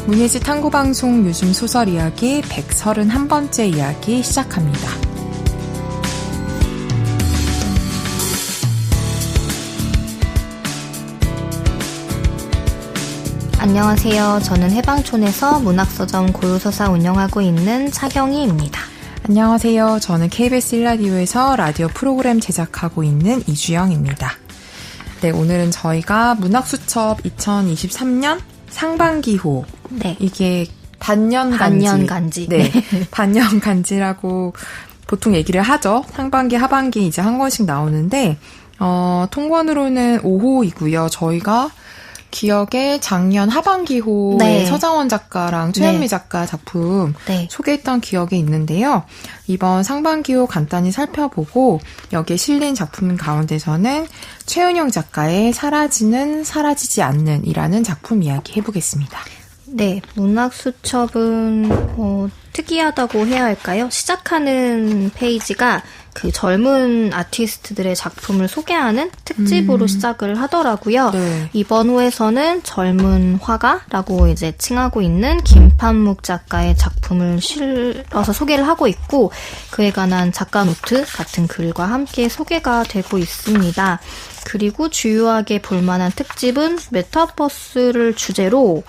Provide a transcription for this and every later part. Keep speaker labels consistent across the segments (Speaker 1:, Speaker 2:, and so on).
Speaker 1: 문예지 탐구방송 요즘 소설 이야기 131번째 이야기 시작합니다.
Speaker 2: 안녕하세요. 저는 해방촌에서 문학서점 고요서사 운영하고 있는 차경희입니다.
Speaker 1: 안녕하세요. 저는 KBS 1라디오에서 라디오 프로그램 제작하고 있는 이주영입니다. 네, 오늘은 저희가 문학수첩 2023년 상반기호.
Speaker 2: 네.
Speaker 1: 이게 반년간지.
Speaker 2: 반년간지.
Speaker 1: 네. 반년간지라고 보통 얘기를 하죠. 상반기, 하반기 이제 한 권씩 나오는데, 통관으로는 5호이고요. 저희가 기억에 작년 하반기호에
Speaker 2: 네.
Speaker 1: 서장원 작가랑 최현미
Speaker 2: 네.
Speaker 1: 작가 작품
Speaker 2: 네.
Speaker 1: 소개했던 기억이 있는데요. 이번 상반기호 간단히 살펴보고 여기에 실린 작품 가운데서는 최은영 작가의 사라지는 사라지지 않는 이라는 작품 이야기 해보겠습니다.
Speaker 2: 네, 문학수첩은 특이하다고 해야 할까요? 시작하는 페이지가 그 젊은 아티스트들의 작품을 소개하는 특집으로 시작을 하더라고요.
Speaker 1: 네.
Speaker 2: 이번 호에서는 젊은 화가라고 이제 칭하고 있는 김판묵 작가의 작품을 실어서 소개를 하고 있고 그에 관한 작가 노트 같은 글과 함께 소개가 되고 있습니다. 그리고 주요하게 볼만한 특집은 메타버스를 주제로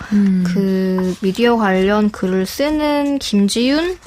Speaker 2: 그 미디어 관련 글을 쓰는 김지윤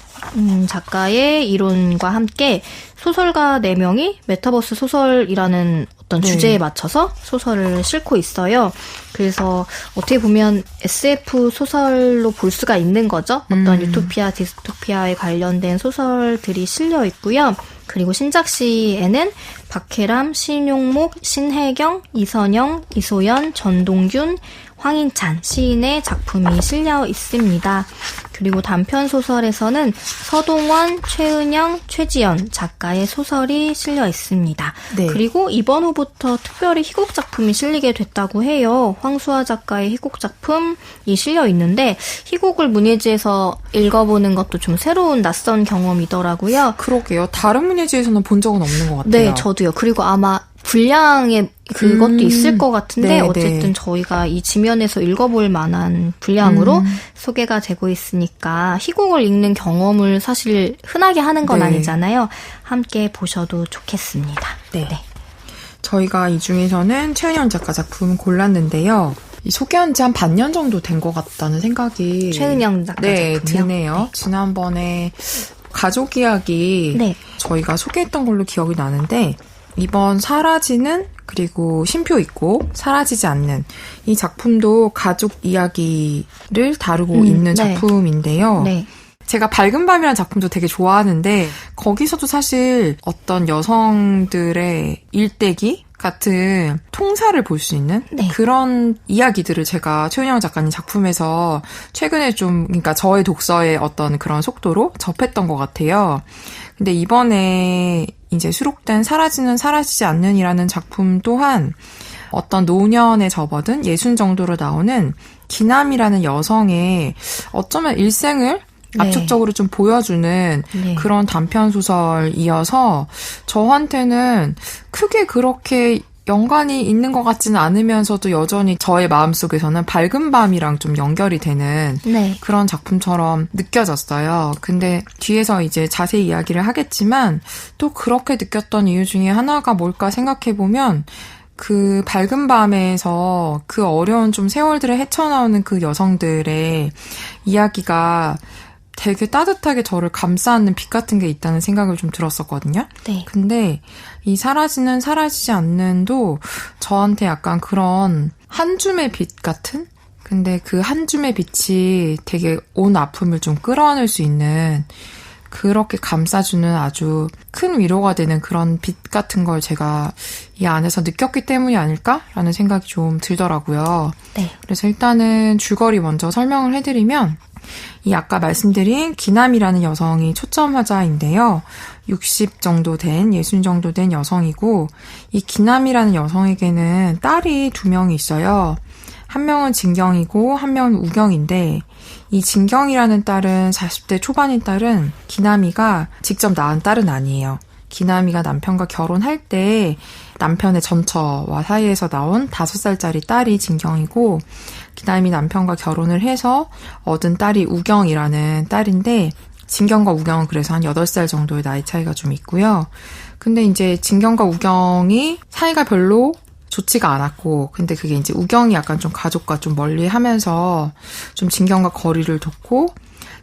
Speaker 2: 작가의 이론과 함께 소설가 4명이 메타버스 소설이라는 어떤 주제에 맞춰서 소설을 싣고 있어요. 그래서 어떻게 보면 SF 소설로 볼 수가 있는 거죠. 어떤 유토피아, 디스토피아에 관련된 소설들이 실려 있고요. 그리고 신작시에는 박혜람, 신용목, 신혜경, 이선영, 이소연, 전동균, 황인찬 시인의 작품이 실려 있습니다. 그리고 단편 소설에서는 서동원, 최은영, 최지연 작가의 소설이 실려 있습니다.
Speaker 1: 네.
Speaker 2: 그리고 이번 호부터 특별히 희곡 작품이 실리게 됐다고 해요. 황수아 작가의 희곡 작품이 실려 있는데 희곡을 문예지에서 읽어보는 것도 좀 새로운 낯선 경험이더라고요.
Speaker 1: 그러게요. 다른 문예지에서는 본 적은 없는 것 같아요.
Speaker 2: 네, 저도요. 그리고 아마 분량의 그것도 있을 것 같은데
Speaker 1: 네,
Speaker 2: 어쨌든
Speaker 1: 네.
Speaker 2: 저희가 이 지면에서 읽어볼 만한 분량으로 소개가 되고 있으니까 희곡을 읽는 경험을 사실 흔하게 하는 건
Speaker 1: 네.
Speaker 2: 아니잖아요. 함께 보셔도 좋겠습니다.
Speaker 1: 네. 저희가 이 중에서는 최은영 작가 작품 골랐는데요. 이 소개한 지 한 반년 정도 된 것 같다는 생각이
Speaker 2: 최은영 작가
Speaker 1: 네,
Speaker 2: 작품이요?
Speaker 1: 드네요.
Speaker 2: 네.
Speaker 1: 지난번에 가족 이야기
Speaker 2: 네.
Speaker 1: 저희가 소개했던 걸로 기억이 나는데 이번 사라지는 그리고 쉼표 있고 사라지지 않는 이 작품도 가족 이야기를 다루고 있는
Speaker 2: 네.
Speaker 1: 작품인데요.
Speaker 2: 네.
Speaker 1: 제가 밝은 밤이라는 작품도 되게 좋아하는데 거기서도 사실 어떤 여성들의 일대기 같은 통사를 볼 수 있는
Speaker 2: 네.
Speaker 1: 그런 이야기들을 제가 최은영 작가님 작품에서 최근에 좀 그러니까 저의 독서의 어떤 그런 속도로 접했던 것 같아요. 근데 이번에 이제 수록된 사라지는 사라지지 않는이라는 작품 또한 어떤 노년에 접어든 60 정도로 나오는 기남이라는 여성의 어쩌면 일생을
Speaker 2: 네.
Speaker 1: 압축적으로 좀 보여주는
Speaker 2: 네.
Speaker 1: 그런 단편 소설이어서 저한테는 크게 그렇게 연관이 있는 것 같지는 않으면서도 여전히 저의 마음속에서는 밝은 밤이랑 좀 연결이 되는
Speaker 2: 네.
Speaker 1: 그런 작품처럼 느껴졌어요. 근데 뒤에서 이제 자세히 이야기를 하겠지만 또 그렇게 느꼈던 이유 중에 하나가 뭘까 생각해보면 그 밝은 밤에서 그 어려운 좀 세월들을 헤쳐나오는 그 여성들의 이야기가 되게 따뜻하게 저를 감싸는 빛 같은 게 있다는 생각을 좀 들었었거든요.
Speaker 2: 네.
Speaker 1: 근데 이 사라지는 사라지지 않는도 저한테 약간 그런 한 줌의 빛 같은? 근데 그 한 줌의 빛이 되게 온 아픔을 좀 끌어안을 수 있는 그렇게 감싸주는 아주 큰 위로가 되는 그런 빛 같은 걸 제가 이 안에서 느꼈기 때문이 아닐까라는 생각이 좀 들더라고요.
Speaker 2: 네.
Speaker 1: 그래서 일단은 줄거리 먼저 설명을 해드리면 이 아까 말씀드린 기남이라는 여성이 초점 화자인데요. 60 정도 된, 60 정도 된 여성이고 이 기남이라는 여성에게는 딸이 2명이 있어요. 한 명은 진경이고 한 명은 우경인데 이 진경이라는 딸은 40대 초반인 딸은 기남이가 직접 낳은 딸은 아니에요. 기남이가 남편과 결혼할 때 남편의 전처와 사이에서 나온 5살짜리 딸이 진경이고 기남이 남편과 결혼을 해서 얻은 딸이 우경이라는 딸인데 진경과 우경은 그래서 한 8살 정도의 나이 차이가 좀 있고요. 근데 이제 진경과 우경이 사이가 별로 좋지가 않았고, 근데 그게 이제 우경이 약간 좀 가족과 좀 멀리 하면서 좀 진경과 거리를 뒀고,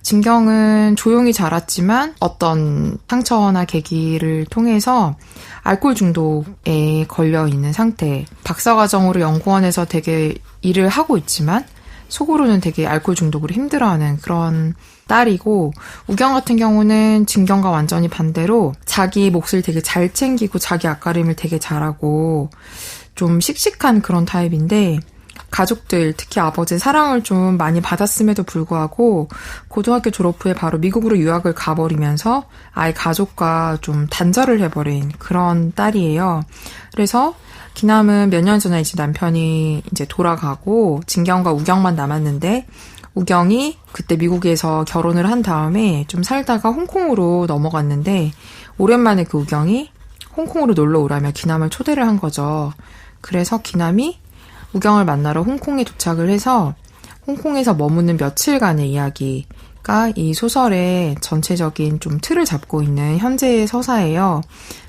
Speaker 1: 진경은 조용히 자랐지만 어떤 상처나 계기를 통해서 알코올 중독에 걸려 있는 상태, 박사과정으로 연구원에서 되게 일을 하고 있지만 속으로는 되게 알코올 중독으로 힘들어하는 그런 딸이고, 우경 같은 경우는 진경과 완전히 반대로 자기 몫을 되게 잘 챙기고 자기 앞가림을 되게 잘하고 좀 씩씩한 그런 타입인데, 가족들, 특히 아버지의 사랑을 좀 많이 받았음에도 불구하고 고등학교 졸업 후에 바로 미국으로 유학을 가버리면서 아예 가족과 좀 단절을 해버린 그런 딸이에요. 그래서 기남은 몇 년 전에 이제 남편이 이제 돌아가고 진경과 우경만 남았는데, 우경이 그때 미국에서 결혼을 한 다음에 좀 살다가 홍콩으로 넘어갔는데, 오랜만에 그 우경이 홍콩으로 놀러 오라며 기남을 초대를 한 거죠. 그래서 기남이 우경을 만나러 홍콩에 도착을 해서 홍콩에서 머무는 며칠간의 이야기가 이 소설의 전체적인 좀 틀을 잡고 있는 현재의 서사예요.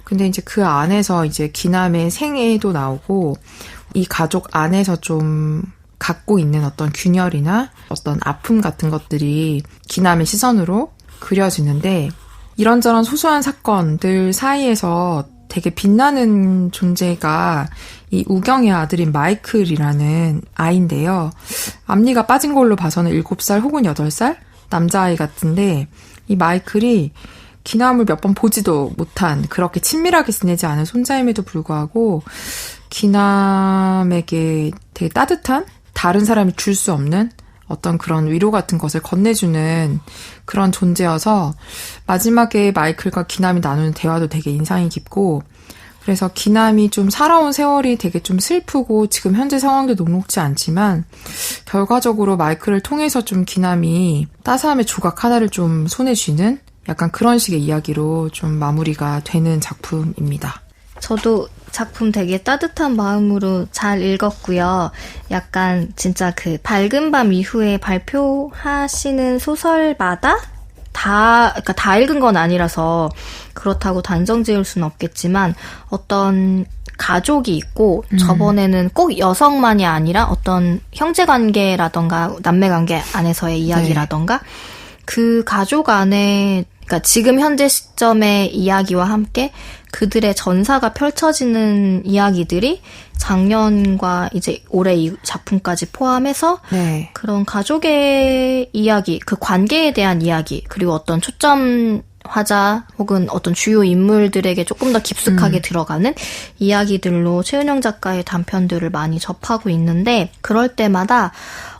Speaker 1: 근데 이제 그 안에서 이제 기남의 생애도 나오고, 이 가족 안에서 좀 갖고 있는 어떤 균열이나 어떤 아픔 같은 것들이 기남의 시선으로 그려지는데, 이런저런 소소한 사건들 사이에서 되게 빛나는 존재가 이 우경의 아들인 마이클이라는 아이인데요. 앞니가 빠진 걸로 봐서는 7살 혹은 8살? 남자아이 같은데, 이 마이클이 기남을 몇 번 보지도 못한, 그렇게 친밀하게 지내지 않은 손자임에도 불구하고 기남에게 되게 따뜻한, 다른 사람이 줄 수 없는 어떤 그런 위로 같은 것을 건네주는 그런 존재여서 마지막에 마이클과 기남이 나누는 대화도 되게 인상이 깊고, 그래서 기남이 좀 살아온 세월이 되게 좀 슬프고 지금 현재 상황도 녹록지 않지만 결과적으로 마이클을 통해서 좀 기남이 따스함의 조각 하나를 좀 손에 쥐는 약간 그런 식의 이야기로 좀 마무리가 되는 작품입니다.
Speaker 2: 저도 작품 되게 따뜻한 마음으로 잘 읽었고요. 약간 진짜 그 밝은 밤 이후에 발표하시는 소설마다 그러니까 다 읽은 건 아니라서 그렇다고 단정 지을 수는 없겠지만 어떤 가족이 있고 저번에는 꼭 여성만이 아니라 어떤 형제관계라던가 남매관계 안에서의 이야기라던가 그 가족 안에, 그러니까 지금 현재 시점의 이야기와 함께 그들의 전사가 펼쳐지는 이야기들이 작년과 이제 올해 이 작품까지 포함해서 그런 가족의 이야기, 그 관계에 대한 이야기, 그리고 어떤 초점 화자 혹은 어떤 주요 인물들에게 조금 더 깊숙하게 들어가는 이야기들로 최은영 작가의 단편들을 많이 접하고 있는데, 그럴 때마다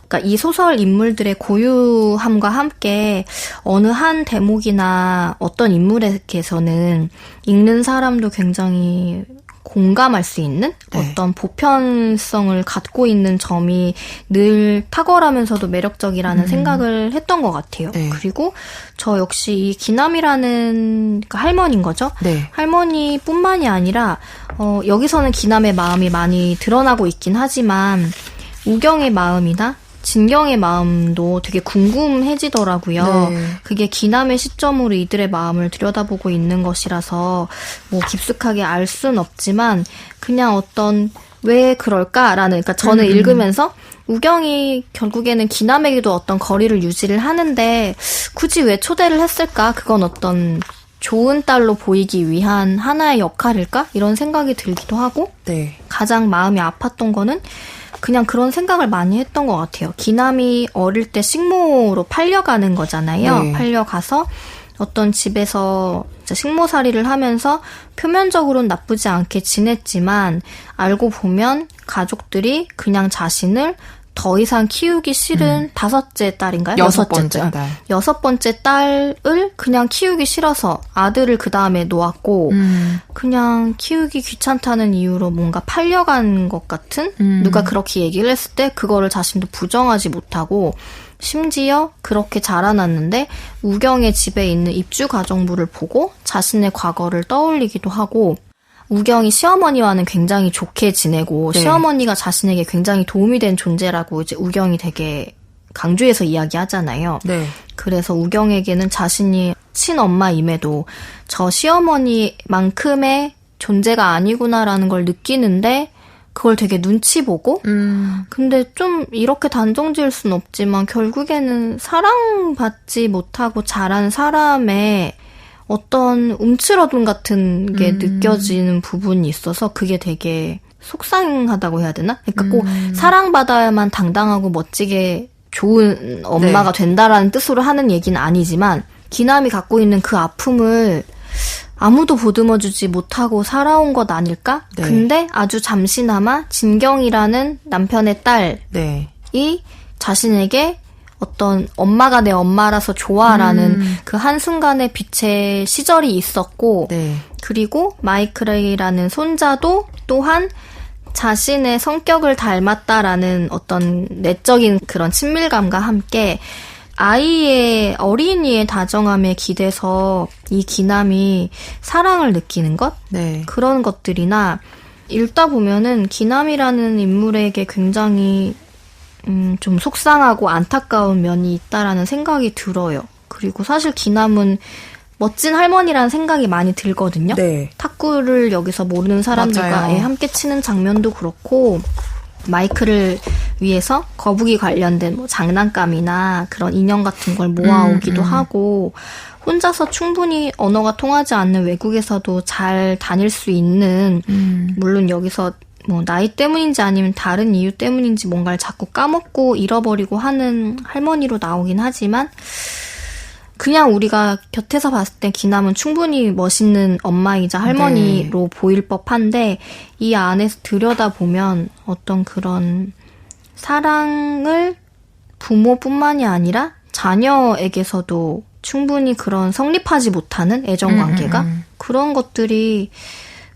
Speaker 2: 그러니까 이 소설 인물들의 고유함과 함께 어느 한 대목이나 어떤 인물에게서는 읽는 사람도 굉장히 공감할 수 있는 어떤 보편성을 갖고 있는 점이 늘 탁월하면서도 매력적이라는 생각을 했던 것 같아요. 그리고 저 역시 이 기남이라는 그 할머니인 거죠. 할머니뿐만이 아니라 여기서는 기남의 마음이 많이 드러나고 있긴 하지만 우경의 마음이나 진경의 마음도 되게 궁금해지더라고요. 그게 기남의 시점으로 이들의 마음을 들여다보고 있는 것이라서 뭐 깊숙하게 알 순 없지만 그냥 어떤 왜 그럴까라는, 그러니까 저는 읽으면서 우경이 결국에는 기남에게도 어떤 거리를 유지를 하는데 굳이 왜 초대를 했을까? 그건 어떤 좋은 딸로 보이기 위한 하나의 역할일까? 이런 생각이 들기도 하고 가장 마음이 아팠던 거는 그냥 그런 생각을 많이 했던 것 같아요. 기남이 어릴 때 식모로 팔려가는 거잖아요. 팔려가서 어떤 집에서 식모살이를 하면서 표면적으로는 나쁘지 않게 지냈지만 알고 보면 가족들이 그냥 자신을 더 이상 키우기 싫은 다섯째 딸인가요? 여섯 번째 딸을 그냥 키우기 싫어서 아들을 그 다음에 놓았고 그냥 키우기 귀찮다는 이유로 뭔가 팔려간 것 같은 누가 그렇게 얘기를 했을 때 그거를 자신도 부정하지 못하고 심지어 그렇게 자라났는데 우경의 집에 있는 입주 가정부를 보고 자신의 과거를 떠올리기도 하고 우경이 시어머니와는 굉장히 좋게 지내고
Speaker 1: 네.
Speaker 2: 시어머니가 자신에게 굉장히 도움이 된 존재라고 이제 우경이 되게 강조해서 이야기하잖아요.
Speaker 1: 네.
Speaker 2: 그래서 우경에게는 자신이 친엄마임에도 저 시어머니만큼의 존재가 아니구나라는 걸 느끼는데 그걸 되게 눈치 보고 근데 좀 이렇게 단정 지을 순 없지만 결국에는 사랑받지 못하고 자란 사람의 어떤 움츠러듦 같은 게 느껴지는 부분이 있어서 그게 되게 속상하다고 해야 되나? 그러니까 꼭 사랑받아야만 당당하고 멋지게 좋은 엄마가 된다라는 뜻으로 하는 얘기는 아니지만 기남이 갖고 있는 그 아픔을 아무도 보듬어주지 못하고 살아온 것 아닐까?
Speaker 1: 네.
Speaker 2: 근데 아주 잠시나마 진경이라는 남편의 딸이
Speaker 1: 네.
Speaker 2: 자신에게 어떤 엄마가 내 엄마라서 좋아라는 그 한순간의 빛의 시절이 있었고
Speaker 1: 네.
Speaker 2: 그리고 마이클이라는 손자도 또한 자신의 성격을 닮았다라는 어떤 내적인 그런 친밀감과 함께 어린이의 다정함에 기대서 이 기남이 사랑을 느끼는 것?
Speaker 1: 네.
Speaker 2: 그런 것들이나 읽다 보면은 기남이라는 인물에게 굉장히 좀 속상하고 안타까운 면이 있다라는 생각이 들어요. 그리고 사실 기남은 멋진 할머니라는 생각이 많이 들거든요.
Speaker 1: 네.
Speaker 2: 탁구를 여기서 모르는 사람들과
Speaker 1: 맞아요.
Speaker 2: 함께 치는 장면도 그렇고 마이클을 위해서 거북이 관련된 뭐 장난감이나 그런 인형 같은 걸 모아오기도 하고 혼자서 충분히 언어가 통하지 않는 외국에서도 잘 다닐 수 있는 물론 여기서 뭐 나이 때문인지 아니면 다른 이유 때문인지 뭔가를 자꾸 까먹고 잃어버리고 하는 할머니로 나오긴 하지만 그냥 우리가 곁에서 봤을 때 기남은 충분히 멋있는 엄마이자 할머니로 보일 법한데 이 안에서 들여다보면 어떤 그런 사랑을 부모뿐만이 아니라 자녀에게서도 충분히 그런 성립하지 못하는 애정관계가 그런 것들이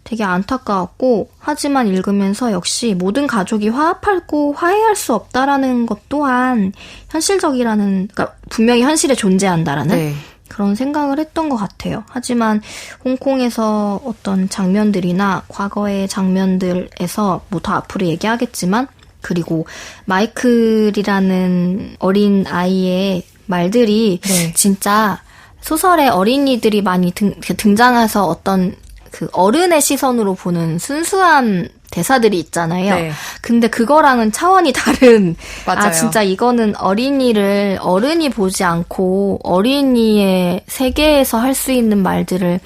Speaker 2: 되게 안타까웠고 하지만 읽으면서 역시 모든 가족이 화합하고 화해할 수 없다라는 것 또한 현실적이라는 그러니까 분명히 현실에 존재한다라는
Speaker 1: 네.
Speaker 2: 그런 생각을 했던 것 같아요. 하지만 홍콩에서 어떤 장면들이나 과거의 장면들에서 뭐 더 앞으로 얘기하겠지만 그리고 마이클이라는 어린 아이의 말들이
Speaker 1: 네.
Speaker 2: 진짜 소설에 어린이들이 많이 등장해서 어떤 그 어른의 시선으로 보는 순수한 대사들이 있잖아요.
Speaker 1: 네.
Speaker 2: 근데 그거랑은 차원이 다른
Speaker 1: 맞아요.
Speaker 2: 진짜 이거는 어린이를 어른이 보지 않고 어린이의 세계에서 할 수 있는 말들을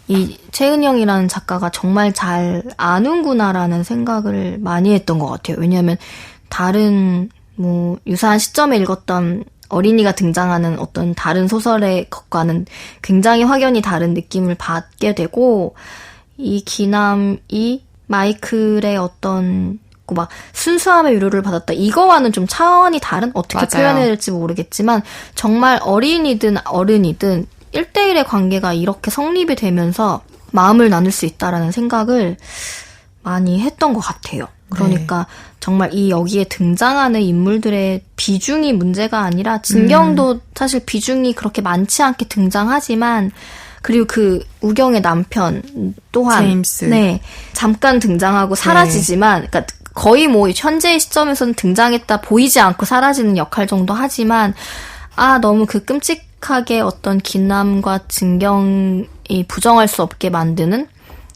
Speaker 2: 이 최은영이라는 작가가 정말 잘 아는구나라는 생각을 많이 했던 것 같아요. 왜냐하면 다른 뭐 유사한 시점에 읽었던 어린이가 등장하는 어떤 다른 소설의 것과는 굉장히 확연히 다른 느낌을 받게 되고 이 기남이 마이클의 어떤 막 순수함의 위로를 받았다. 이거와는 좀 차원이 다른 어떻게
Speaker 1: 맞아요.
Speaker 2: 표현해야 될지 모르겠지만 정말 어린이든 어른이든 1대1의 관계가 이렇게 성립이 되면서 마음을 나눌 수 있다라는 생각을 많이 했던 것 같아요. 그러니까 정말 이 여기에 등장하는 인물들의 비중이 문제가 아니라 진경도 사실 비중이 그렇게 많지 않게 등장하지만 그리고 그 우경의 남편 또한
Speaker 1: 제임스.
Speaker 2: 네, 잠깐 등장하고 사라지지만 그러니까 거의 뭐 현재의 시점에서는 등장했다 보이지 않고 사라지는 역할 정도 하지만 너무 그 끔찍하게 어떤 기남과 진경이 부정할 수 없게 만드는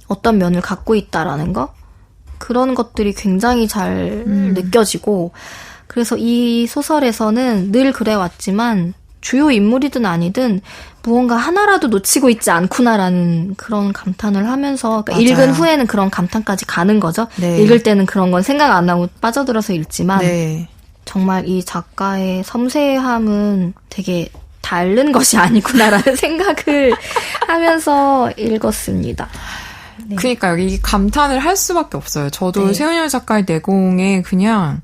Speaker 2: 어떤 면을 갖고 있다라는 거 그런 것들이 굉장히 잘 느껴지고 그래서 이 소설에서는 늘 그래왔지만 주요 인물이든 아니든 무언가 하나라도 놓치고 있지 않구나라는 그런 감탄을 하면서 그러니까 읽은 후에는 그런 감탄까지 가는 거죠.
Speaker 1: 네.
Speaker 2: 읽을 때는 그런 건 생각 안 하고 빠져들어서 읽지만
Speaker 1: 네.
Speaker 2: 정말 이 작가의 섬세함은 되게 다른 것이 아니구나라는 생각을 하면서 읽었습니다. 네.
Speaker 1: 그러니까 여기 감탄을 할 수밖에 없어요. 저도
Speaker 2: 네.
Speaker 1: 최은영 작가의 내공에 그냥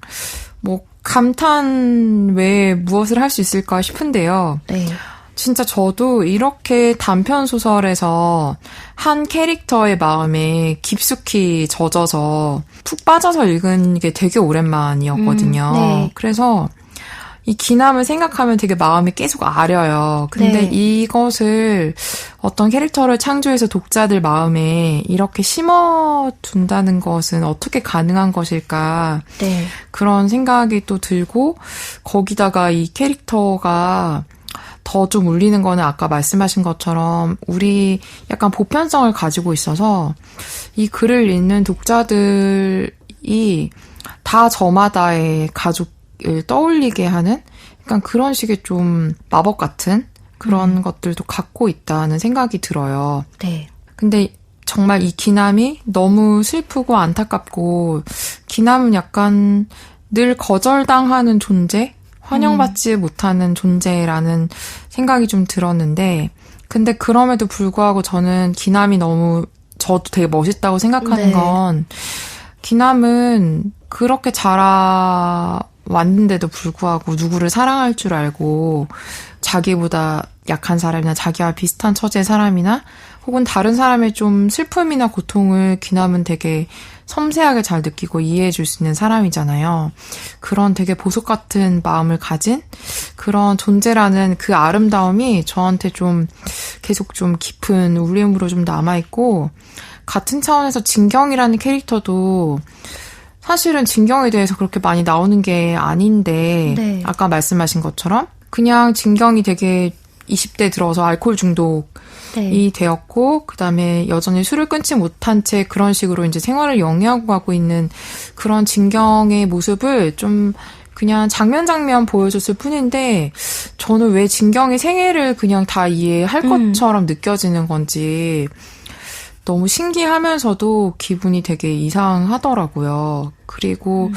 Speaker 1: 뭐 감탄 외에 무엇을 할 수 있을까 싶은데요.
Speaker 2: 네.
Speaker 1: 진짜 저도 이렇게 단편 소설에서 한 캐릭터의 마음에 깊숙이 젖어서 푹 빠져서 읽은 게 되게 오랜만이었거든요.
Speaker 2: 네.
Speaker 1: 그래서 이 기남을 생각하면 되게 마음이 계속 아려요. 근데
Speaker 2: 네.
Speaker 1: 이것을 어떤 캐릭터를 창조해서 독자들 마음에 이렇게 심어둔다는 것은 어떻게 가능한 것일까.
Speaker 2: 네.
Speaker 1: 그런 생각이 또 들고, 거기다가 이 캐릭터가 더 좀 울리는 거는 아까 말씀하신 것처럼 우리 약간 보편성을 가지고 있어서 이 글을 읽는 독자들이 다 저마다의 가족을 떠올리게 하는 약간 그런 식의 좀 마법 같은 그런 것들도 갖고 있다는 생각이 들어요.
Speaker 2: 네.
Speaker 1: 근데 정말 이 기남이 너무 슬프고 안타깝고, 기남은 약간 늘 거절당하는 존재? 환영받지 못하는 존재라는 생각이 좀 들었는데, 근데 그럼에도 불구하고 저는 기남이 너무, 저도 되게 멋있다고 생각하는
Speaker 2: 네.
Speaker 1: 건, 기남은 그렇게 자라왔는데도 불구하고 누구를 사랑할 줄 알고, 자기보다 약한 사람이나 자기와 비슷한 처지의 사람이나 혹은 다른 사람의 좀 슬픔이나 고통을 기남은 되게 섬세하게 잘 느끼고 이해해 줄 수 있는 사람이잖아요. 그런 되게 보석 같은 마음을 가진 그런 존재라는 그 아름다움이 저한테 좀 계속 좀 깊은 울림으로 좀 남아있고, 같은 차원에서 진경이라는 캐릭터도 사실은 진경에 대해서 그렇게 많이 나오는 게 아닌데,
Speaker 2: 네.
Speaker 1: 아까 말씀하신 것처럼 그냥 진경이 되게 20대 들어서 알코올 중독이
Speaker 2: 네.
Speaker 1: 되었고, 그 다음에 여전히 술을 끊지 못한 채 그런 식으로 이제 생활을 영위하고 가고 있는 그런 진경의 모습을 좀 그냥 장면 보여줬을 뿐인데, 저는 왜 진경의 생애를 그냥 다 이해할 것처럼 느껴지는 건지 너무 신기하면서도 기분이 되게 이상하더라고요. 그리고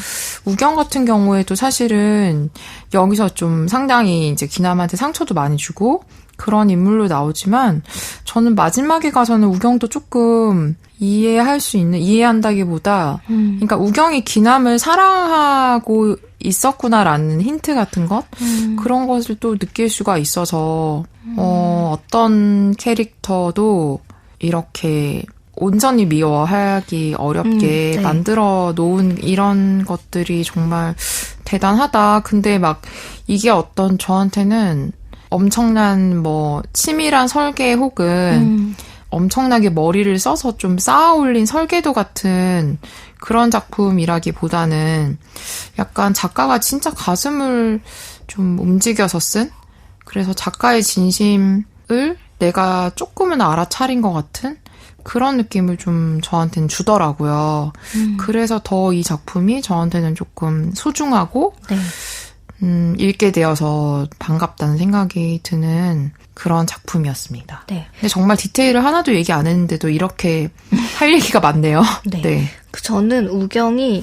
Speaker 1: 우경 같은 경우에도 사실은 여기서 좀 상당히 이제 기남한테 상처도 많이 주고 그런 인물로 나오지만, 저는 마지막에 가서는 우경도 조금 이해한다기보다, 그러니까 우경이 기남을 사랑하고 있었구나라는 힌트 같은 것? 그런 것을 또 느낄 수가 있어서, 어떤 캐릭터도 이렇게 온전히 미워하기 어렵게
Speaker 2: 네.
Speaker 1: 만들어 놓은 이런 것들이 정말 대단하다. 근데 막 이게 어떤 저한테는 엄청난 뭐 치밀한 설계 혹은 엄청나게 머리를 써서 좀 쌓아 올린 설계도 같은 그런 작품이라기보다는 약간 작가가 진짜 가슴을 좀 움직여서 쓴, 그래서 작가의 진심을 내가 조금은 알아차린 것 같은 그런 느낌을 좀 저한테는 주더라고요. 그래서 더 이 작품이 저한테는 조금 소중하고
Speaker 2: 네.
Speaker 1: 읽게 되어서 반갑다는 생각이 드는 그런 작품이었습니다.
Speaker 2: 네.
Speaker 1: 근데 정말 디테일을 하나도 얘기 안 했는데도 이렇게 할 얘기가 많네요.
Speaker 2: 네.
Speaker 1: 네.
Speaker 2: 저는 우경이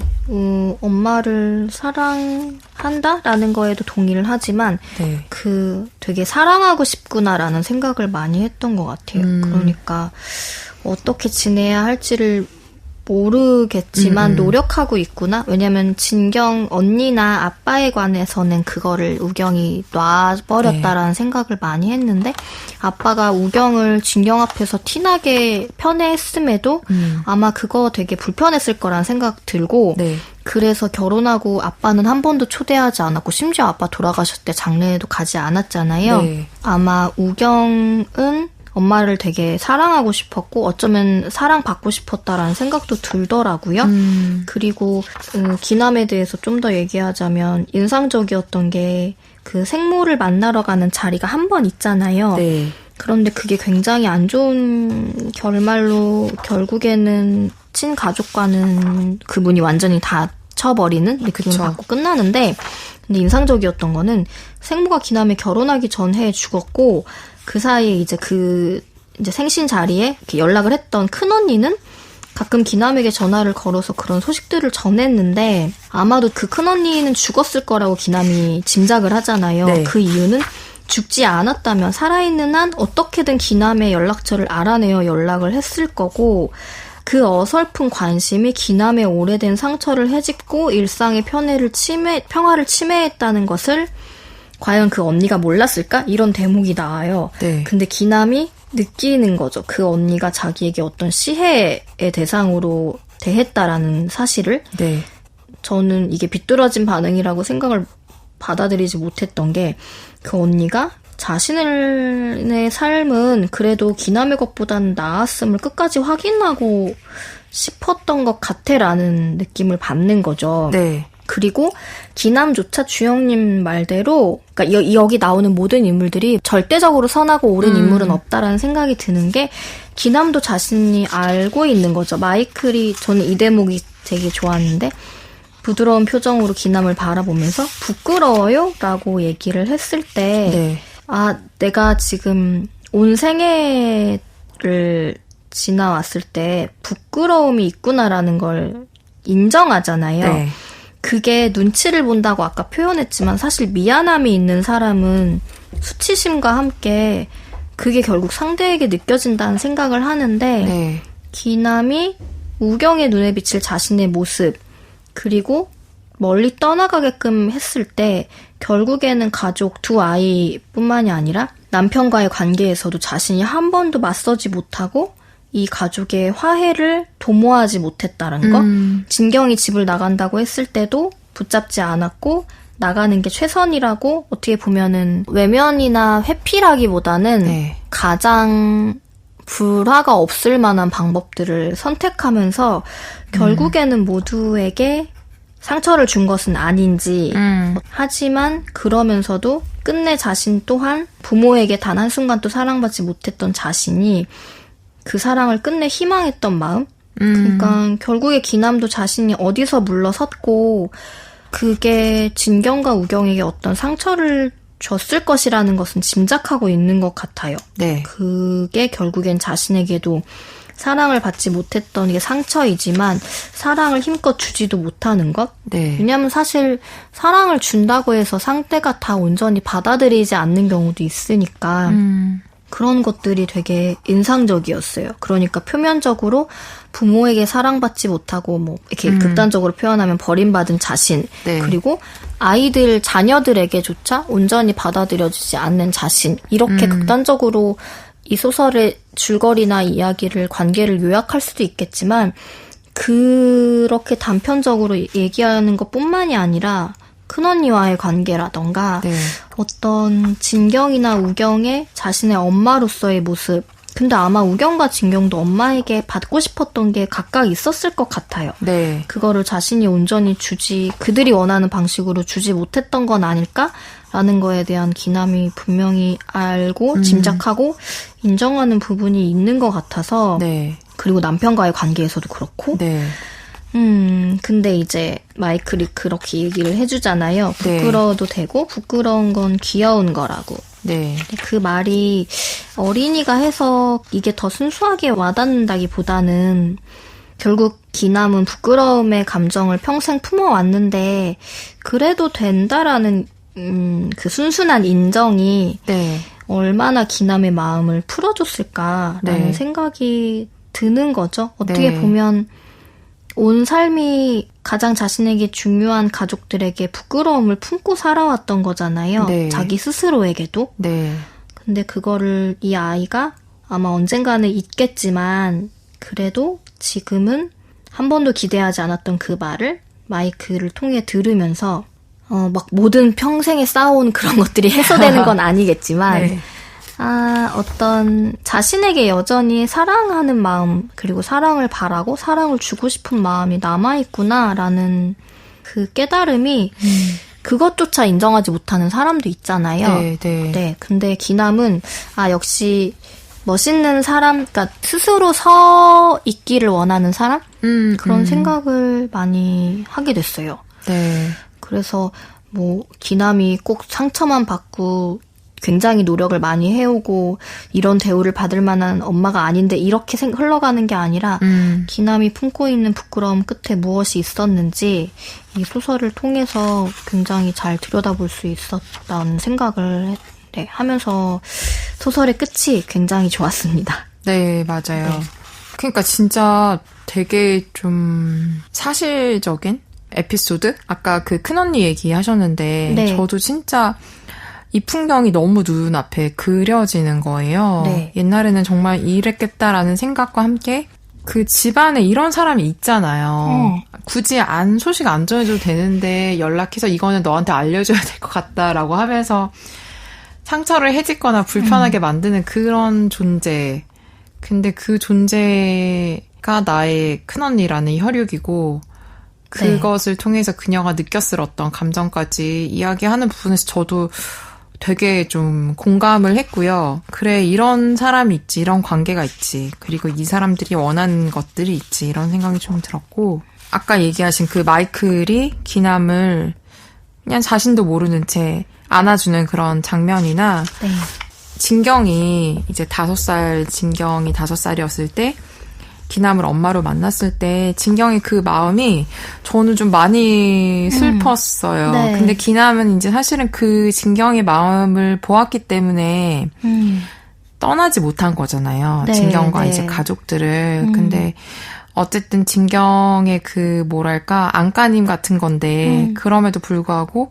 Speaker 2: 엄마를 사랑한다라는 거에도 동의를 하지만
Speaker 1: 네.
Speaker 2: 되게 사랑하고 싶구나라는 생각을 많이 했던 것 같아요. 그러니까 어떻게 지내야 할지를 모르겠지만 노력하고 있구나. 왜냐면 진경 언니나 아빠에 관해서는 그거를 우경이 놔버렸다라는 생각을 많이 했는데, 아빠가 우경을 진경 앞에서 티나게 편애했음에도 아마 그거 되게 불편했을 거라는 생각 들고,
Speaker 1: 네.
Speaker 2: 그래서 결혼하고 아빠는 한 번도 초대하지 않았고, 심지어 아빠 돌아가셨을 때 장례에도 가지 않았잖아요.
Speaker 1: 네.
Speaker 2: 아마 우경은 엄마를 되게 사랑하고 싶었고 어쩌면 사랑받고 싶었다라는 생각도 들더라고요. 그리고 기남에 대해서 좀 더 얘기하자면 인상적이었던 게 그 생모를 만나러 가는 자리가 한 번 있잖아요.
Speaker 1: 네.
Speaker 2: 그런데 그게 굉장히 안 좋은 결말로 결국에는 친가족과는 그분이 완전히 다쳐버리는 그 돈을 받고 끝나는데, 근데 인상적이었던 거는 생모가 기남에 결혼하기 전해 죽었고, 그 사이에 이제 이제 생신 자리에 이렇게 연락을 했던 큰 언니는 가끔 기남에게 전화를 걸어서 그런 소식들을 전했는데, 아마도 그 큰 언니는 죽었을 거라고 기남이 짐작을 하잖아요.
Speaker 1: 네.
Speaker 2: 그 이유는 죽지 않았다면 살아있는 한 어떻게든 기남의 연락처를 알아내어 연락을 했을 거고, 그 어설픈 관심이 기남의 오래된 상처를 헤집고 일상의 평화를 침해했다는 것을 과연 그 언니가 몰랐을까? 이런 대목이 나와요.
Speaker 1: 네.
Speaker 2: 근데 기남이 느끼는 거죠. 그 언니가 자기에게 어떤 시해의 대상으로 대했다라는 사실을.
Speaker 1: 네.
Speaker 2: 저는 이게 비뚤어진 반응이라고 생각을 받아들이지 못했던 게, 그 언니가 자신의 삶은 그래도 기남의 것보다는 나았음을 끝까지 확인하고 싶었던 것 같아라는 느낌을 받는 거죠.
Speaker 1: 네.
Speaker 2: 그리고 기남조차 주영님 말대로 그러니까 여기 나오는 모든 인물들이 절대적으로 선하고 옳은 인물은 없다라는 생각이 드는 게 기남도 자신이 알고 있는 거죠. 마이클이 저는 이 대목이 되게 좋았는데 부드러운 표정으로 기남을 바라보면서 부끄러워요? 라고 얘기를 했을 때
Speaker 1: 네.
Speaker 2: 내가 지금 온 생애를 지나왔을 때 부끄러움이 있구나라는 걸 인정하잖아요.
Speaker 1: 네.
Speaker 2: 그게 눈치를 본다고 아까 표현했지만 사실 미안함이 있는 사람은 수치심과 함께 그게 결국 상대에게 느껴진다는 생각을 하는데
Speaker 1: 네.
Speaker 2: 기남이 우경의 눈에 비칠 자신의 모습 그리고 멀리 떠나가게끔 했을 때 결국에는 가족 두 아이뿐만이 아니라 남편과의 관계에서도 자신이 한 번도 맞서지 못하고 이 가족의 화해를 도모하지 못했다는 거. 진경이 집을 나간다고 했을 때도 붙잡지 않았고 나가는 게 최선이라고 어떻게 보면은 외면이나 회피라기보다는
Speaker 1: 네.
Speaker 2: 가장 불화가 없을 만한 방법들을 선택하면서 결국에는 모두에게 상처를 준 것은 아닌지 하지만 그러면서도 끝내 자신 또한 부모에게 단 한순간도 사랑받지 못했던 자신이 그 사랑을 끝내 희망했던 마음? 그러니까 결국에 기남도 자신이 어디서 물러섰고 그게 진경과 우경에게 어떤 상처를 줬을 것이라는 것은 짐작하고 있는 것 같아요.
Speaker 1: 네.
Speaker 2: 그게 결국엔 자신에게도 사랑을 받지 못했던 게 상처이지만 사랑을 힘껏 주지도 못하는 것?
Speaker 1: 네.
Speaker 2: 왜냐하면 사실 사랑을 준다고 해서 상대가 다 온전히 받아들이지 않는 경우도 있으니까 그런 것들이 되게 인상적이었어요. 그러니까 표면적으로 부모에게 사랑받지 못하고 뭐 이렇게 극단적으로 표현하면 버림받은 자신
Speaker 1: 네.
Speaker 2: 그리고 아이들 자녀들에게조차 온전히 받아들여지지 않는 자신 이렇게 극단적으로 이 소설의 줄거리나 이야기를 관계를 요약할 수도 있겠지만 그렇게 단편적으로 얘기하는 것뿐만이 아니라 큰언니와의 관계라던가
Speaker 1: 네.
Speaker 2: 어떤 진경이나 우경의 자신의 엄마로서의 모습 근데 아마 우경과 진경도 엄마에게 받고 싶었던 게 각각 있었을 것 같아요.
Speaker 1: 네.
Speaker 2: 그거를 자신이 온전히 그들이 원하는 방식으로 주지 못했던 건 아닐까라는 거에 대한 기남이 분명히 알고 짐작하고 인정하는 부분이 있는 것 같아서
Speaker 1: 네.
Speaker 2: 그리고 남편과의 관계에서도 그렇고
Speaker 1: 네.
Speaker 2: 근데 이제 마이클이 그렇게 얘기를 해주잖아요. 부끄러워도 되고 부끄러운 건 귀여운 거라고.
Speaker 1: 네.
Speaker 2: 그 말이 어린이가 해서 이게 더 순수하게 와닿는다기보다는 결국 기남은 부끄러움의 감정을 평생 품어왔는데 그래도 된다라는 그 순순한 인정이
Speaker 1: 네.
Speaker 2: 얼마나 기남의 마음을 풀어줬을까라는
Speaker 1: 네.
Speaker 2: 생각이 드는 거죠. 어떻게
Speaker 1: 네.
Speaker 2: 보면 온 삶이 가장 자신에게 중요한 가족들에게 부끄러움을 품고 살아왔던 거잖아요.
Speaker 1: 네.
Speaker 2: 자기 스스로에게도.
Speaker 1: 네.
Speaker 2: 근데 그거를 이 아이가 아마 언젠가는 잊겠지만 그래도 지금은 한 번도 기대하지 않았던 그 말을 마이크를 통해 들으면서 막 모든 평생에 쌓아온 그런 것들이 해소되는 건 아니겠지만
Speaker 1: 네.
Speaker 2: 어떤 자신에게 여전히 사랑하는 마음 그리고 사랑을 바라고 사랑을 주고 싶은 마음이 남아있구나라는 그 깨달음이 그것조차 인정하지 못하는 사람도 있잖아요.
Speaker 1: 네, 네.
Speaker 2: 네, 근데 기남은 역시 멋있는 사람, 그러니까 스스로 서 있기를 원하는 사람? 그런 생각을 많이 하게 됐어요.
Speaker 1: 네.
Speaker 2: 그래서 뭐 기남이 꼭 상처만 받고 굉장히 노력을 많이 해오고 이런 대우를 받을 만한 엄마가 아닌데 이렇게 흘러가는 게 아니라 기남이 품고 있는 부끄러움 끝에 무엇이 있었는지 이 소설을 통해서 굉장히 잘 들여다볼 수 있었다는 생각을 하면서 소설의 끝이 굉장히 좋았습니다.
Speaker 1: 네, 맞아요.
Speaker 2: 네.
Speaker 1: 그러니까 진짜 되게 좀 사실적인 에피소드? 아까 그 큰언니 얘기하셨는데
Speaker 2: 네.
Speaker 1: 저도 진짜 이 풍경이 너무 눈앞에 그려지는 거예요.
Speaker 2: 네.
Speaker 1: 옛날에는 정말 이랬겠다라는 생각과 함께 그 집안에 이런 사람이 있잖아요. 굳이 소식 안 전해줘도 되는데 연락해서 이거는 너한테 알려줘야 될 것 같다라고 하면서 상처를 해짓거나 불편하게 만드는 그런 존재. 근데 그 존재가 나의 큰언니라는 혈육이고 그것을 통해서 그녀가 느꼈을 어떤 감정까지 이야기하는 부분에서 저도 되게 좀 공감을 했고요. 그래, 이런 사람이 있지, 이런 관계가 있지, 그리고 이 사람들이 원하는 것들이 있지, 이런 생각이 좀 들었고, 아까 얘기하신 그 마이클이 기남을 그냥 자신도 모르는 채 안아주는 그런 장면이나,
Speaker 2: 네.
Speaker 1: 진경이 이제 5살, 진경이 5살이었을 때 기남을 엄마로 만났을 때 진경의 그 마음이 저는 좀 많이 슬펐어요.
Speaker 2: 네.
Speaker 1: 근데 기남은 이제 사실은 그 진경의 마음을 보았기 때문에 떠나지 못한 거잖아요.
Speaker 2: 네,
Speaker 1: 진경과
Speaker 2: 네.
Speaker 1: 이제 가족들을. 근데 어쨌든 진경의 그 뭐랄까 안간힘 같은 건데 그럼에도 불구하고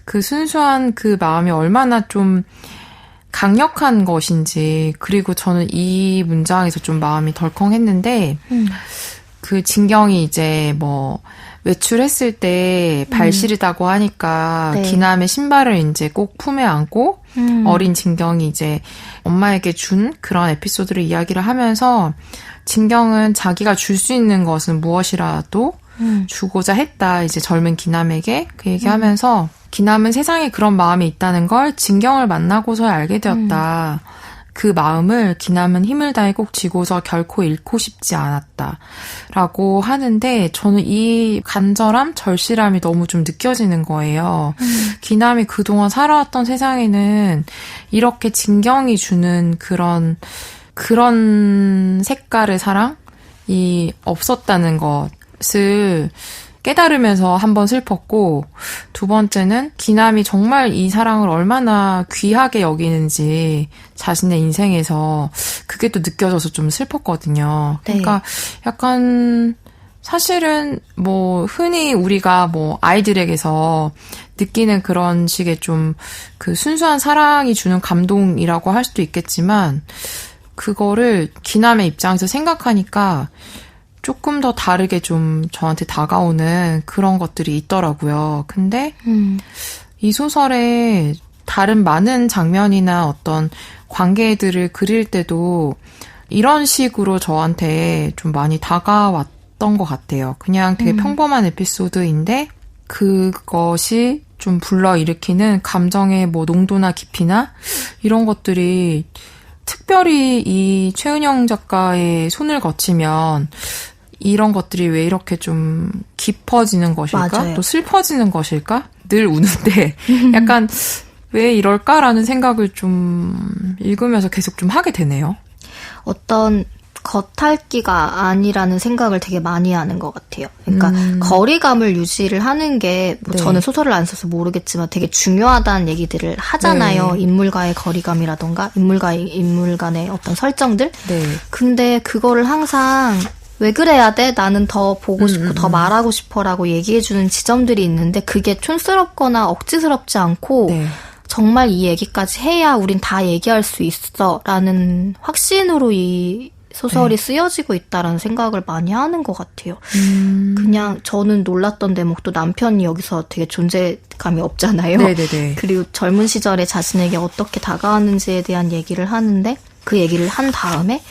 Speaker 1: 그 순수한 그 마음이 얼마나 좀 강력한 것인지, 그리고 저는 이 문장에서 좀 마음이 덜컹했는데 그 진경이 이제 뭐 외출했을 때 발 시리다고 하니까
Speaker 2: 네.
Speaker 1: 기남의 신발을 이제 꼭 품에 안고 어린 진경이 이제 엄마에게 준 그런 에피소드를 이야기를 하면서 진경은 자기가 줄 수 있는 것은 무엇이라도 주고자 했다. 이제 젊은 기남에게 그 얘기하면서 기남은 세상에 그런 마음이 있다는 걸 진경을 만나고서야 알게 되었다. 그 마음을 기남은 힘을 다해 꼭 쥐고서 결코 잃고 싶지 않았다. 라고 하는데 저는 이 간절함, 절실함이 너무 좀 느껴지는 거예요. 기남이 그동안 살아왔던 세상에는 이렇게 진경이 주는 그런 색깔의 사랑이 없었다는 것을 깨달으면서 한번 슬펐고, 두 번째는 기남이 정말 이 사랑을 얼마나 귀하게 여기는지 자신의 인생에서 그게 또 느껴져서 좀 슬펐거든요. 그러니까 약간 사실은 뭐 흔히 우리가 뭐 아이들에게서 느끼는 그런 식의 좀 그 순수한 사랑이 주는 감동이라고 할 수도 있겠지만, 그거를 기남의 입장에서 생각하니까 조금 더 다르게 좀 저한테 다가오는 그런 것들이 있더라고요. 근데 이 소설에 다른 많은 장면이나 어떤 관계들을 그릴 때도 이런 식으로 저한테 좀 많이 다가왔던 것 같아요. 그냥 되게 평범한 에피소드인데 그것이 좀 불러일으키는 감정의 뭐 농도나 깊이나 이런 것들이 특별히 이 최은영 작가의 손을 거치면 이런 것들이 왜 이렇게 좀 깊어지는 것일까?
Speaker 2: 맞아요.
Speaker 1: 또 슬퍼지는 것일까? 늘 우는데 약간 왜 이럴까라는 생각을 좀 읽으면서 계속 좀 하게 되네요.
Speaker 2: 어떤 겉핥기가 아니라는 생각을 되게 많이 하는 것 같아요. 그러니까 거리감을 유지를 하는 게 뭐
Speaker 1: 네.
Speaker 2: 저는 소설을 안 써서 모르겠지만 되게 중요하다는 얘기들을 하잖아요.
Speaker 1: 네.
Speaker 2: 인물과의 거리감이라던가 인물 간의 어떤 설정들.
Speaker 1: 네.
Speaker 2: 근데 그거를 항상 왜 그래야 돼? 나는 더 보고 싶고 더 말하고 싶어라고 얘기해주는 지점들이 있는데 그게 촌스럽거나 억지스럽지 않고
Speaker 1: 네.
Speaker 2: 정말 이 얘기까지 해야 우린 다 얘기할 수 있어라는 확신으로 이 소설이 쓰여지고 있다라는 생각을 많이 하는 것 같아요. 그냥 저는 놀랐던 대목도 남편이 여기서 되게 존재감이 없잖아요.
Speaker 1: 네네네.
Speaker 2: 그리고 젊은 시절에 자신에게 어떻게 다가왔는지에 대한 얘기를 하는데 그 얘기를 한 다음에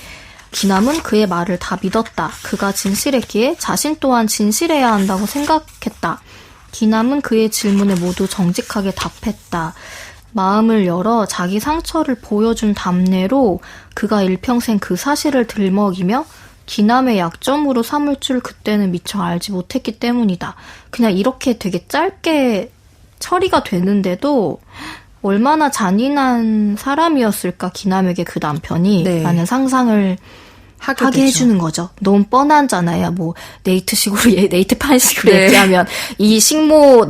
Speaker 2: 기남은 그의 말을 다 믿었다. 그가 진실했기에 자신 또한 진실해야 한다고 생각했다. 기남은 그의 질문에 모두 정직하게 답했다. 마음을 열어 자기 상처를 보여준 답례로 그가 일평생 그 사실을 들먹이며 기남의 약점으로 삼을 줄 그때는 미처 알지 못했기 때문이다. 그냥 이렇게 되게 짧게 처리가 되는데도 얼마나 잔인한 사람이었을까 기남에게 그 남편이
Speaker 1: 네.
Speaker 2: 라는 상상을 하게 해주는 거죠. 너무 뻔하잖아요. 뭐 네이트판식으로
Speaker 1: 네.
Speaker 2: 얘기하면 이 식모였던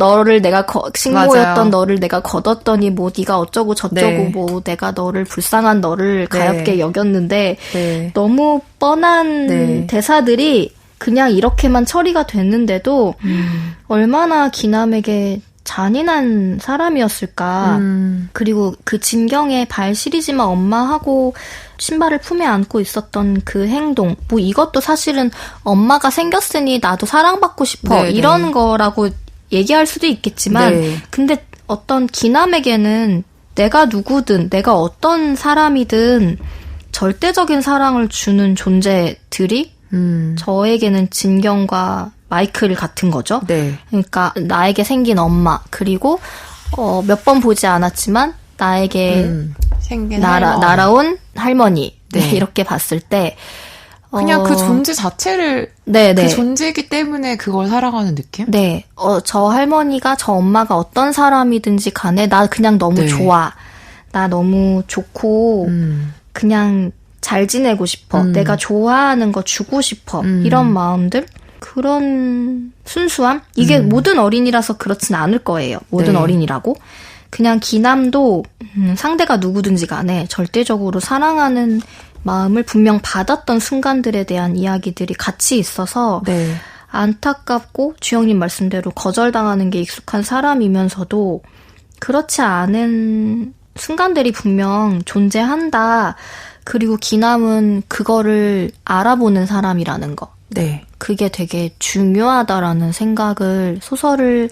Speaker 1: 맞아요.
Speaker 2: 너를 내가 거뒀더니 뭐 네가 어쩌고 저쩌고
Speaker 1: 네.
Speaker 2: 뭐 내가 너를 불쌍한 너를
Speaker 1: 네.
Speaker 2: 가엾게 여겼는데
Speaker 1: 네.
Speaker 2: 너무 뻔한
Speaker 1: 네.
Speaker 2: 대사들이 그냥 이렇게만 처리가 됐는데도 얼마나 기남에게 잔인한 사람이었을까. 그리고 그 진경의 발 시리지만 엄마하고 신발을 품에 안고 있었던 그 행동. 뭐 이것도 사실은 엄마가 생겼으니 나도 사랑받고 싶어.
Speaker 1: 네네.
Speaker 2: 이런 거라고 얘기할 수도 있겠지만
Speaker 1: 네.
Speaker 2: 근데 어떤 기남에게는 내가 누구든 내가 어떤 사람이든 절대적인 사랑을 주는 존재들이 저에게는 진경과 마이클 같은 거죠.
Speaker 1: 네.
Speaker 2: 그러니까 나에게 생긴 엄마 그리고 몇 번 보지 않았지만 나에게
Speaker 1: 생긴
Speaker 2: 날아온 할머니
Speaker 1: 네.
Speaker 2: 이렇게 봤을 때
Speaker 1: 그냥 그 존재 자체를 그 존재이기 때문에 그걸 살아가는 느낌?
Speaker 2: 네. 저 할머니가 저 엄마가 어떤 사람이든지 간에 나 그냥 너무 좋아. 나 너무 좋고 그냥 잘 지내고 싶어. 내가 좋아하는 거 주고 싶어. 이런 마음들? 그런 순수함? 이게 모든 어린이라서 그렇진 않을 거예요. 모든 어린이라고. 그냥 기남도 상대가 누구든지 간에 절대적으로 사랑하는 마음을 분명 받았던 순간들에 대한 이야기들이 같이 있어서 안타깝고 주영님 말씀대로 거절당하는 게 익숙한 사람이면서도 그렇지 않은 순간들이 분명 존재한다. 그리고 기남은 그거를 알아보는 사람이라는 거.
Speaker 1: 네.
Speaker 2: 그게 되게 중요하다라는 생각을 소설을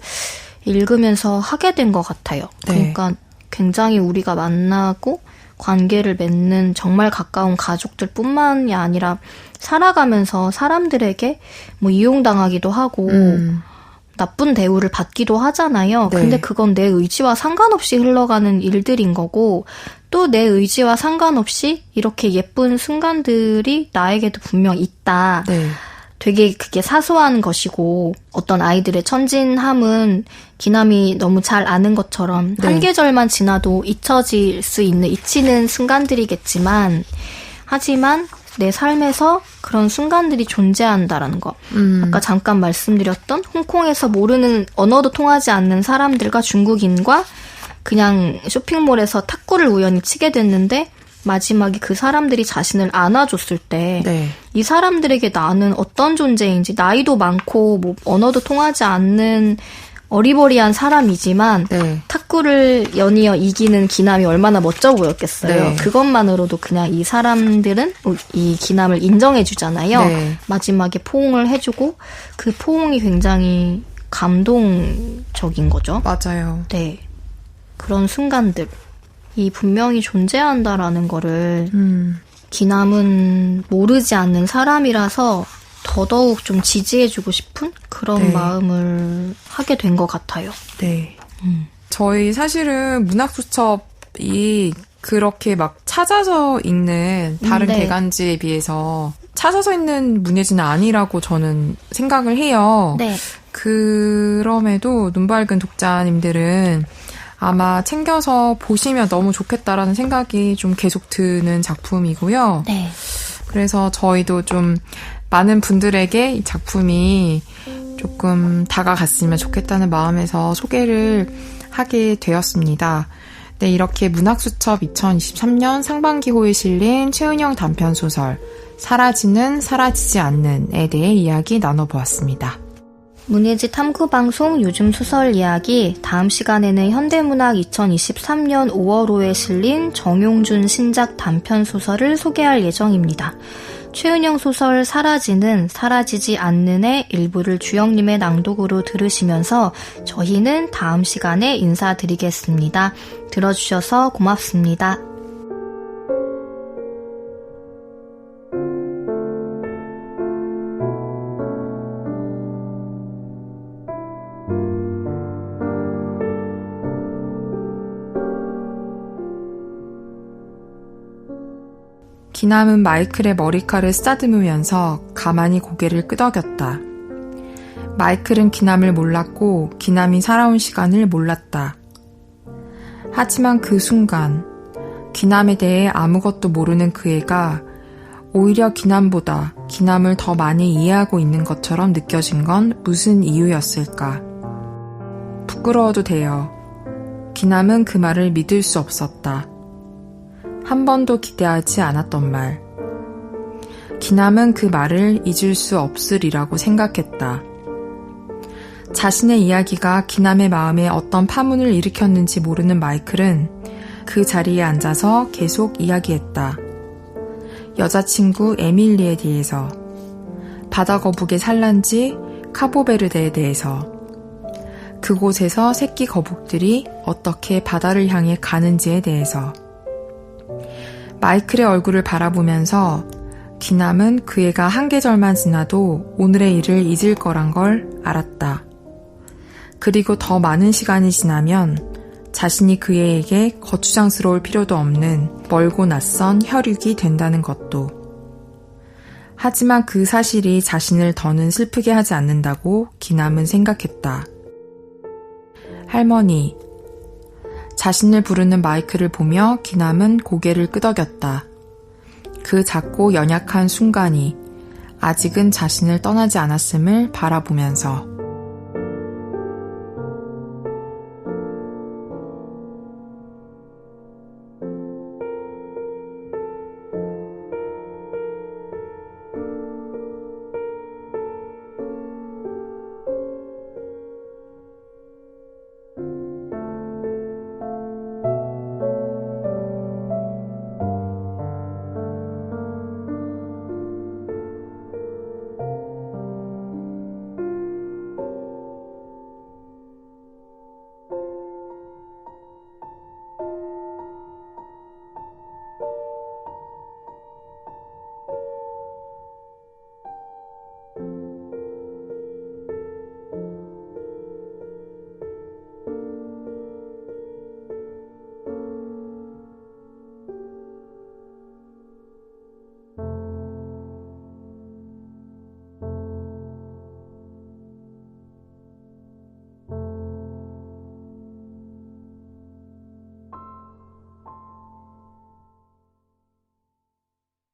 Speaker 2: 읽으면서 하게 된 것 같아요. 그러니까 굉장히 우리가 만나고 관계를 맺는 정말 가까운 가족들뿐만이 아니라 살아가면서 사람들에게 뭐 이용당하기도 하고 나쁜 대우를 받기도 하잖아요. 근데 그건 내 의지와 상관없이 흘러가는 일들인 거고 또 내 의지와 상관없이 이렇게 예쁜 순간들이 나에게도 분명 있다. 되게 그게 사소한 것이고 어떤 아이들의 천진함은 기남이 너무 잘 아는 것처럼 한 계절만 지나도 잊혀질 수 있는 잊히는 순간들이겠지만 하지만 내 삶에서 그런 순간들이 존재한다라는 거. 아까 잠깐 말씀드렸던 홍콩에서 모르는 언어도 통하지 않는 사람들과 중국인과 그냥 쇼핑몰에서 탁구를 우연히 치게 됐는데 마지막에 그 사람들이 자신을 안아줬을 때 이 사람들에게 나는 어떤 존재인지 나이도 많고 뭐 언어도 통하지 않는 어리버리한 사람이지만 탁구를 연이어 이기는 기남이 얼마나 멋져 보였겠어요. 그것만으로도 그냥 이 사람들은 이 기남을 인정해주잖아요. 마지막에 포옹을 해주고 그 포옹이 굉장히 감동적인 거죠.
Speaker 1: 맞아요.
Speaker 2: 네. 그런 순간들. 이 분명히 존재한다라는 거를 기남은 모르지 않는 사람이라서 더더욱 좀 지지해주고 싶은 그런 마음을 하게 된 것 같아요.
Speaker 1: 네. 저희 사실은 문학수첩이 그렇게 막 찾아서 읽는 다른 개간지에 비해서 찾아서 읽는 문예지는 아니라고 저는 생각을 해요. 그럼에도 눈밝은 독자님들은 아마 챙겨서 보시면 너무 좋겠다라는 생각이 좀 계속 드는 작품이고요. 그래서 저희도 좀 많은 분들에게 이 작품이 조금 다가갔으면 좋겠다는 마음에서 소개를 하게 되었습니다. 네, 이렇게 문학수첩 2023년 상반기호에 실린 최은영 단편소설 사라지는 사라지지 않는에 대해 이야기 나눠보았습니다.
Speaker 2: 문예지 탐구방송 요즘 소설 이야기 다음 시간에는 현대문학 2023년 5월호에 실린 정용준 신작 단편소설을 소개할 예정입니다. 최은영 소설 사라지는 사라지지 않는의 일부를 주영님의 낭독으로 들으시면서 저희는 다음 시간에 인사드리겠습니다. 들어주셔서 고맙습니다.
Speaker 1: 기남은 마이클의 머리칼을 쓰다듬으면서 가만히 고개를 끄덕였다. 마이클은 기남을 몰랐고 기남이 살아온 시간을 몰랐다. 하지만 그 순간 기남에 대해 아무것도 모르는 그 애가 오히려 기남보다 기남을 더 많이 이해하고 있는 것처럼 느껴진 건 무슨 이유였을까? 부끄러워도 돼요. 기남은 그 말을 믿을 수 없었다. 한 번도 기대하지 않았던 말. 기남은 그 말을 잊을 수 없으리라고 생각했다. 자신의 이야기가 기남의 마음에 어떤 파문을 일으켰는지 모르는 마이클은 그 자리에 앉아서 계속 이야기했다. 여자친구 에밀리에 대해서, 바다거북의 산란지 카보베르데에 대해서, 그곳에서 새끼 거북들이 어떻게 바다를 향해 가는지에 대해서. 마이클의 얼굴을 바라보면서 귀남은 그 애가 한 계절만 지나도 오늘의 일을 잊을 거란 걸 알았다. 그리고 더 많은 시간이 지나면 자신이 그 애에게 거추장스러울 필요도 없는 멀고 낯선 혈육이 된다는 것도. 하지만 그 사실이 자신을 더는 슬프게 하지 않는다고 귀남은 생각했다. 할머니. 자신을 부르는 마이클을 보며 귀남은 고개를 끄덕였다. 그 작고 연약한 순간이 아직은 자신을 떠나지 않았음을 바라보면서.